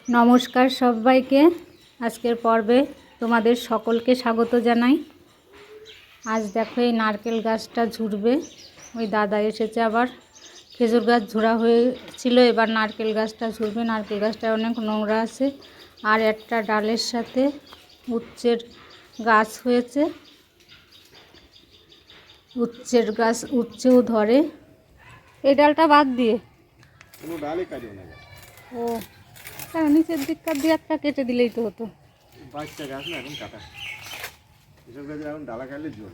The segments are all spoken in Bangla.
নমস্কার সবাইকে। আজকের পর্বে তোমাদের সকলকে স্বাগত জানাই। আজ দেখো এই নারকেল গাছটা ঝুরবে, ওই দাদা এসেছে, আবার খেজুর গাছ ঝোড়া হয়েছিল, এবার নারকেল গাছটা ঝুরবে। নারকেল গাছটা অনেক নোংরা আছে, আর একটা ডালের সাথে উচ্ছের গাছ হয়েছে, উচ্ছের গাছ উচ্ছেও ধরে। এই ডালটা বাদ দিয়ে কোনো ডালই কাটবে না। ও হ্যাঁ, নিচের দিককার দিয়ে একটা কেটে দিলেই তো হতো। বাচ্চা গাছ না, এখন কাটা। এসব গাছের এখন ডালা কাটলে জোর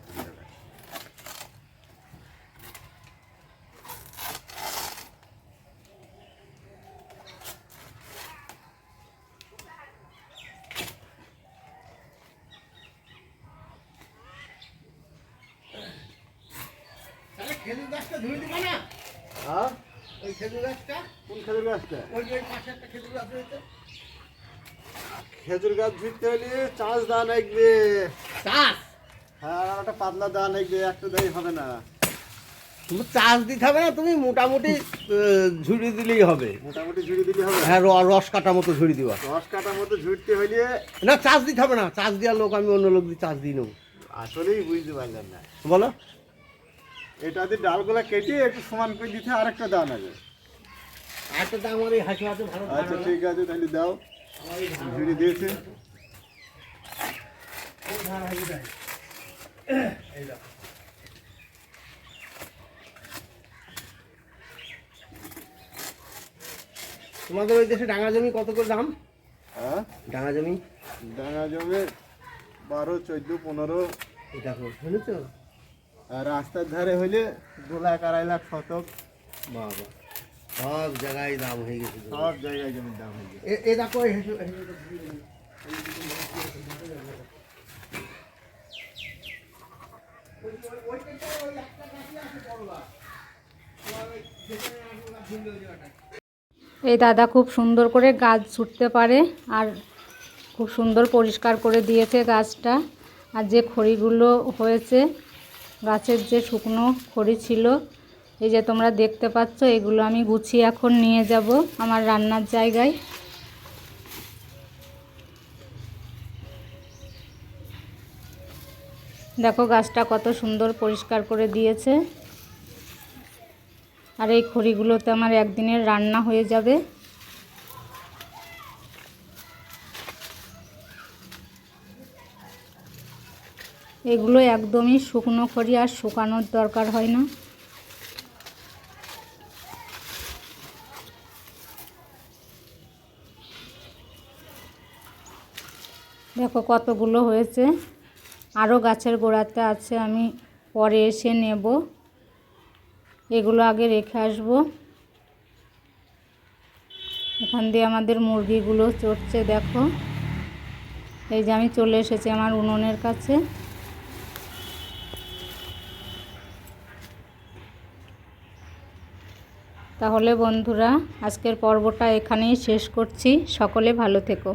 খেজুর গাছটা ধুয়ে দিবে না? হ্যাঁ, ওই খেজুর গাছটা। কোন খেজুর গাছটা? ওই পাশে একটা খেজুর গাছ রয়েছে। খেজুর গাছ ধুইতে হলে চাষ দান লাগবে। চাষ? হ্যাঁ, একটা পাতলা দান লাগবে, একটা দেয় হবে না। তুমি চাষ দিতে হবে না, তুমি মোটামুটি ঝুড়ি দিলেই হবে। মোটামুটি ঝুড়ি দিলে হবে? হ্যাঁ, রস কাটার মতো ঝুড়ি দিবা। রস কাটার মতো ঝুড়তে হলে না, চাষ দিতে হবে না। চাষ দেওয়ার লোক আমি অন্য লোক দিয়ে চাষ দিয়ে নেবো। আসলেই বুঝতে পারলাম না। বলো, এটা দিয়ে ডালগুলা কেটে একটু সমান করে দিতে আর একটা দান আছে। একটা দাম আমার এই হাসি হাতে ভালো। আচ্ছা ঠিক আছে, তাহলে দাও। ঝুড়ি দিয়েছে। তোমাদের ওই দেশে ডাঙা জমি কত করে দাম? হ্যাঁ, ডাঙা জমি? ডাঙা জমি 12, 14, 15। এটা শুনেছো? আর রাস্তার ধারে হইলে 2 লাখ, 2.5 লাখ শতক। বাবা, সব জায়গায় দাম হয়ে গেছে। সব জায়গায় জমির দাম হয়ে গেছে। এ দেখো, এই দাদা খুব সুন্দর করে গাছ ছুটতে পারে, আর খুব সুন্দর পরিষ্কার করে দিয়েছে গাছটা। আর যে খড়িগুলো হয়েছে, গাছের যে শুকনো খড়ি ছিল, এই যে তোমরা দেখতে পাচ্ছ, এগুলো আমি গুছিয়ে এখন নিয়ে যাব আমার রান্নার জায়গায়। দেখো গাছটা কত সুন্দর পরিষ্কার করে দিয়েছে, আর এই খড়িগুলোতে আমার একদিনের রান্না হয়ে যাবে। এগুলো একদমই শুকনো খড়ি, আর শুকানোর দরকার হয় না। দেখো কতগুলো হয়েছে, আরও গাছের গোড়াতে আছে, আমি পরে এসে নেব। এগুলো আগে রেখে আসবো। এখান দিয়ে আমাদের মুরগিগুলো চড়ছে, দেখো। এই যে আমি চলে এসেছি আমার উনুনের কাছে। তাহলে বন্ধুরা, আজকের পর্বটা এখানেই শেষ করছি। সকলে ভালো থেকো।